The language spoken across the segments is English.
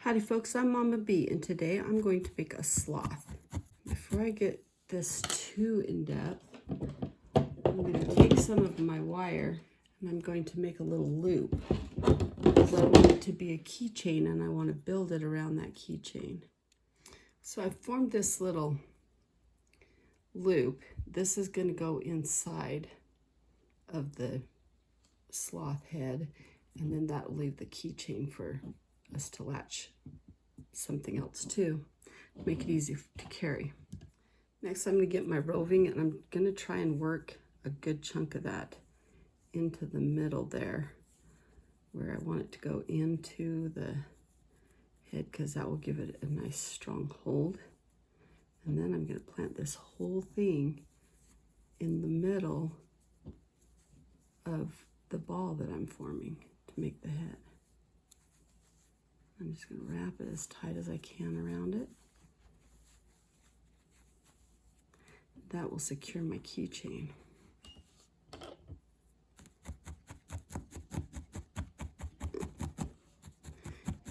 Howdy folks, I'm Mama B, and today I'm going to make a sloth. Before I get this too in depth, I'm going to take some of my wire and I'm going to make a little loop because I want it to be a keychain and I want to build it around that keychain. So I formed this little loop. This is going to go inside of the sloth head, and then that will leave the keychain for us to latch something else to make it easy to carry. Next, I'm going to get my roving, and I'm going to try and work a good chunk of that into the middle there where I want it to go into the head, because that will give it a nice strong hold. And then I'm going to plant this whole thing in the middle of the ball that I'm forming to make the head. I'm just going to wrap it as tight as I can around it. That will secure my keychain.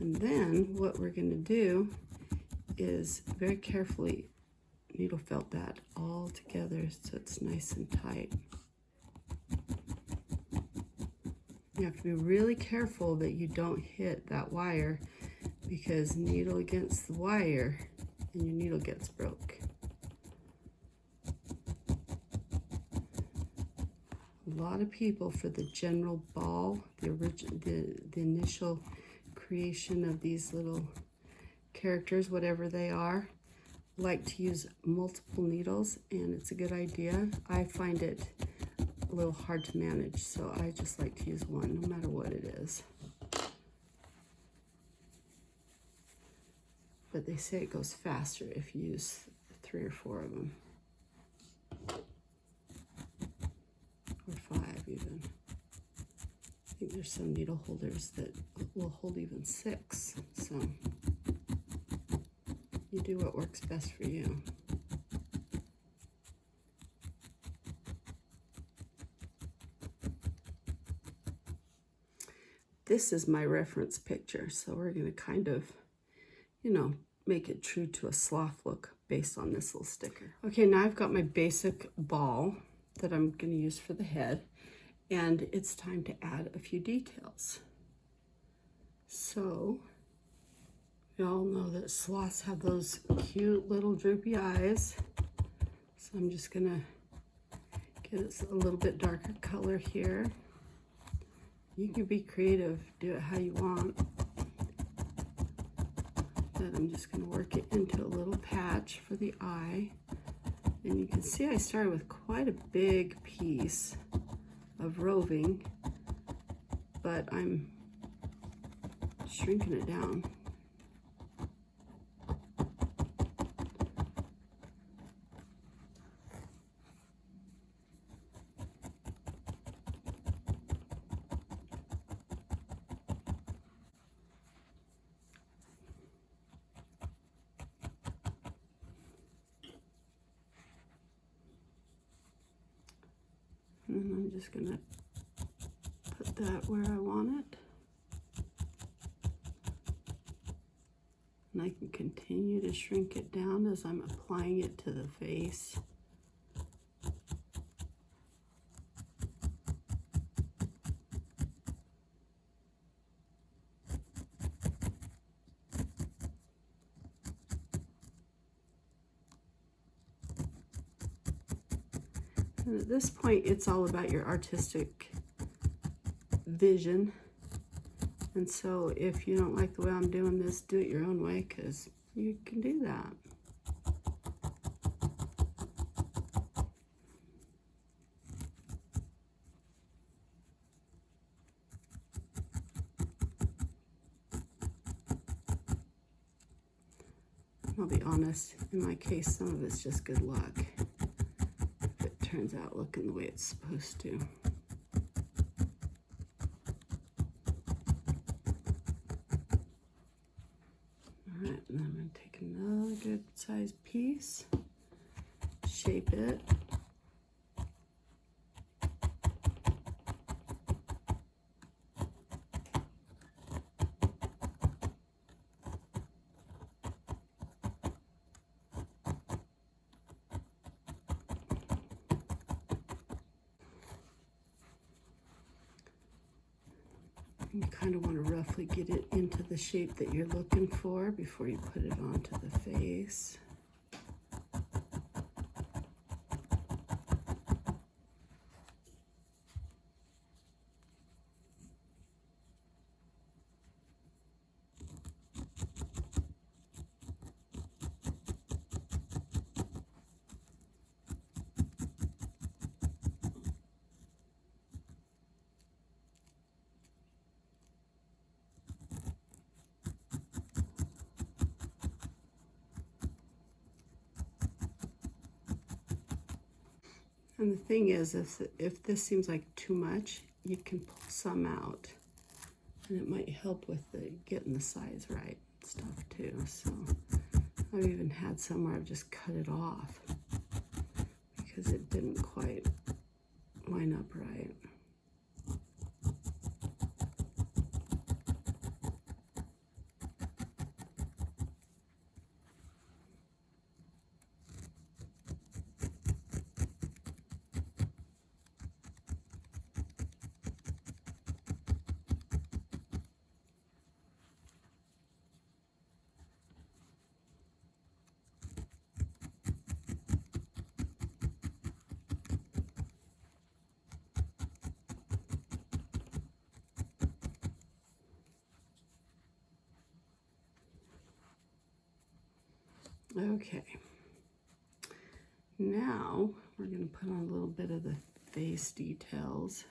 And then what we're going to do is very carefully needle felt that all together so it's nice and tight. You have to be really careful that you don't hit that wire, because needle against the wire and your needle gets broke. A lot of people, for the general ball, the initial creation of these little characters, whatever they are, like to use multiple needles, and it's a good idea. I find it a little hard to manage, so I just like to use one no matter what it is. But they say it goes faster if you use 3 or 4 of them, or 5 even. I think there's some needle holders that will hold even 6, so you do what works best for you. This is my reference picture, so we're going to kind of, make it true to a sloth look based on this little sticker. Okay, now I've got my basic ball that I'm going to use for the head, and it's time to add a few details. So, we all know that sloths have those cute little droopy eyes, so I'm just going to get it a little bit darker color here. You can be creative, do it how you want. But I'm just going to work it into a little patch for the eye. And you can see I started with quite a big piece of roving, but I'm shrinking it down. And I'm just going to put that where I want it. And I can continue to shrink it down as I'm applying it to the face. And at this point, it's all about your artistic vision. And so if you don't like the way I'm doing this, do it your own way, because you can do that. I'll be honest, in my case, some of it's just good luck. Turns out looking the way it's supposed to. All right, and then I'm going to take another good sized piece, shape it, You kind of want to roughly get it into the shape that you're looking for before you put it onto the face. And the thing is, if this seems like too much, you can pull some out, and it might help with getting the size right and stuff too. So I've even had some where I've just cut it off because it didn't quite line up right. Okay, now we're going to put on a little bit of the face details.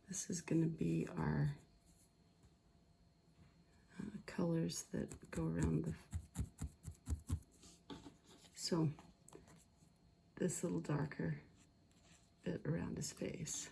This is going to be our colors that go around so this little darker bit around his face.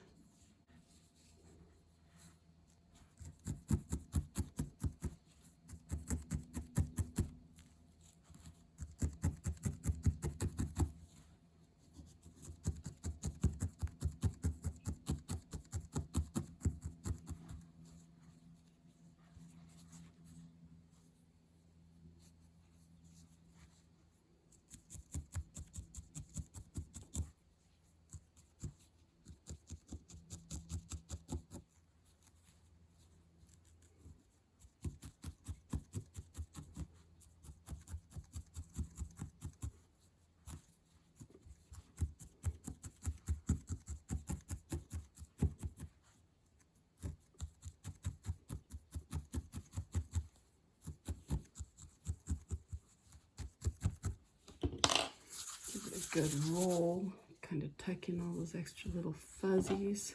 Good roll, kind of tuck in all those extra little fuzzies.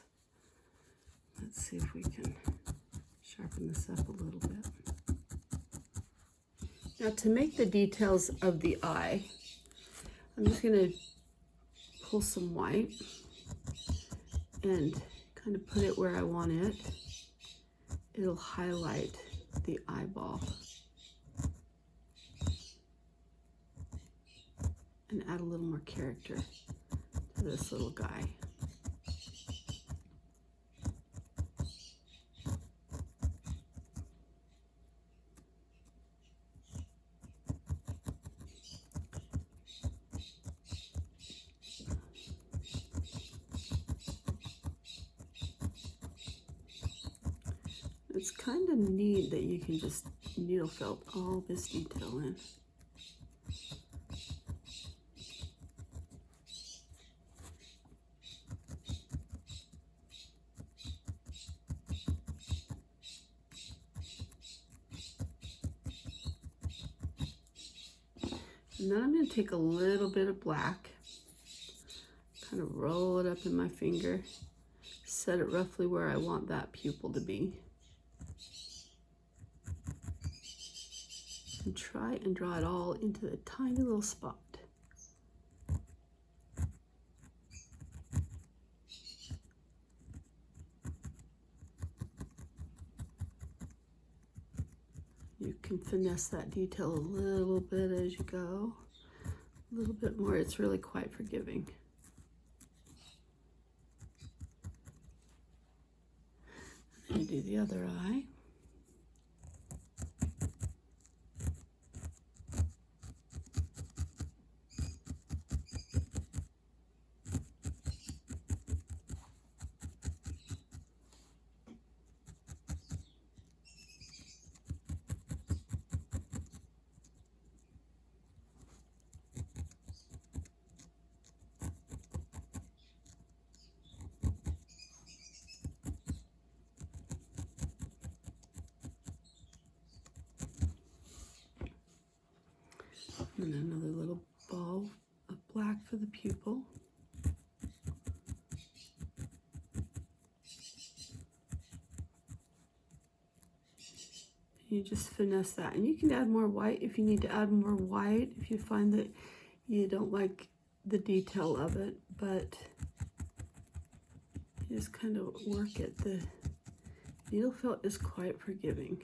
Let's see if we can sharpen this up a little bit. Now to make the details of the eye, I'm just going to pull some white and kind of put it where I want it. It'll highlight the eyeball and add a little more character to this little guy. It's kind of neat that you can just needle felt all this detail in. And then I'm going to take a little bit of black, kind of roll it up in my finger, set it roughly where I want that pupil to be, and try and draw it all into a tiny little spot. You can finesse that detail a little bit as you go, a little bit more. It's really quite forgiving. And do the other eye. And another little ball of black for the pupil. You just finesse that, and you can add more white if you need to add more white, if you find that you don't like the detail of it, but you just kind of work it. The needle felt is quite forgiving.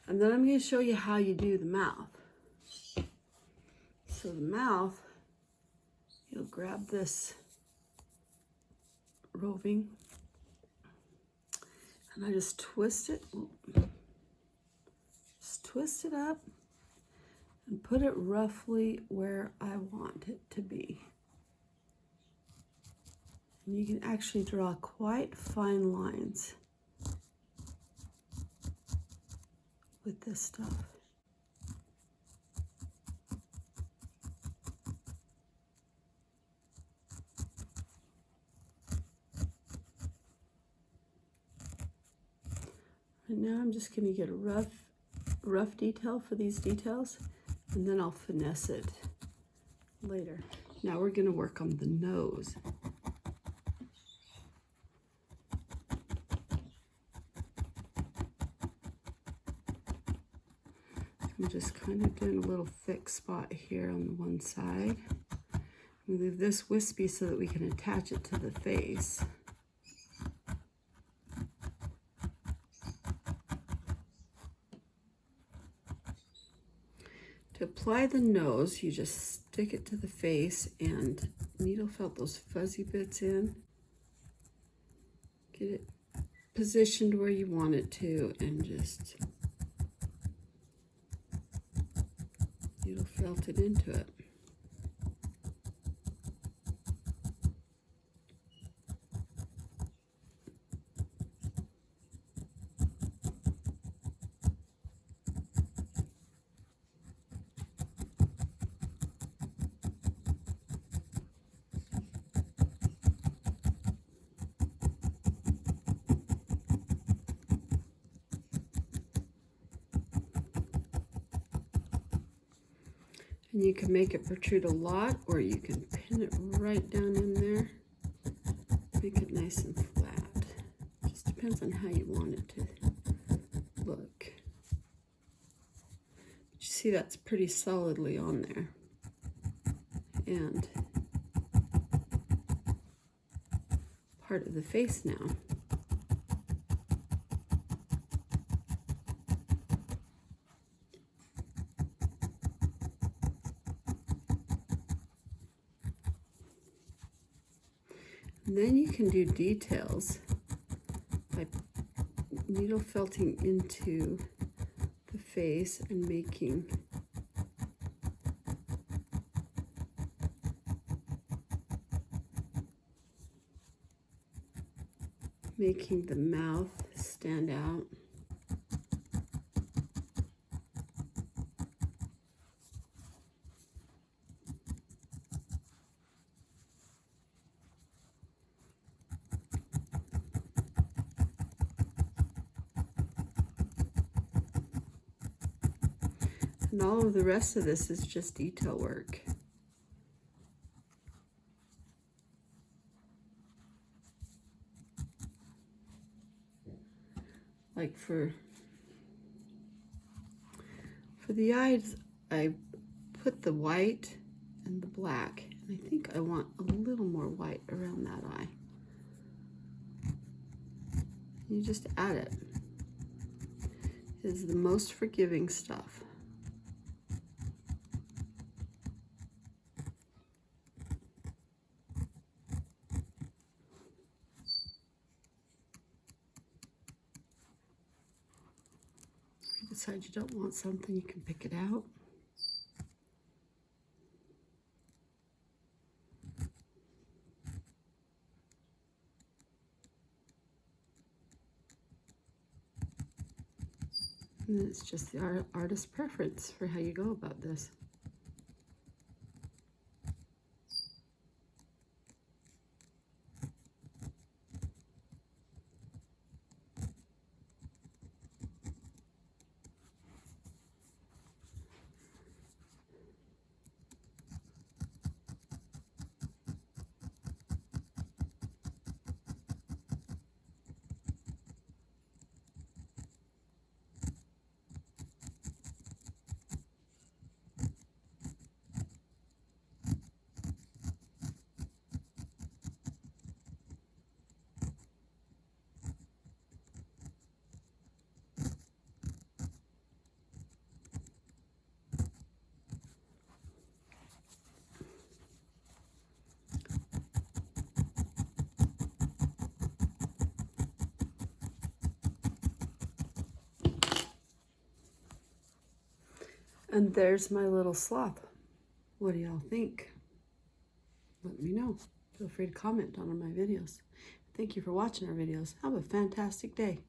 And then I'm going to show you how you do the mouth. So the mouth, you'll grab this roving, and I just twist it. Just twist it up and put it roughly where I want it to be. And you can actually draw quite fine lines with this stuff. And now I'm just going to get a rough detail for these details, and then I'll finesse it later. Now we're going to work on the nose. I'm just kind of doing a little thick spot here on the one side. We leave this wispy so that we can attach it to the face. To apply the nose, you just stick it to the face and needle felt those fuzzy bits in. Get it positioned where you want it to, and just needle felt it into it. And you can make it protrude a lot, or you can pin it right down in there. Make it nice and flat. Just depends on how you want it to look. You see that's pretty solidly on there. And part of the face now. And then you can do details by needle felting into the face and making the mouth stand out. And all of the rest of this is just detail work. Like for the eyes, I put the white and the black, and I think I want a little more white around that eye. You just add it. It is the most forgiving stuff. If you decide you don't want something, you can pick it out. And it's just the artist's preference for how you go about this. And there's my little sloth. What do y'all think? Let me know. Feel free to comment on my videos. Thank you for watching our videos. Have a fantastic day.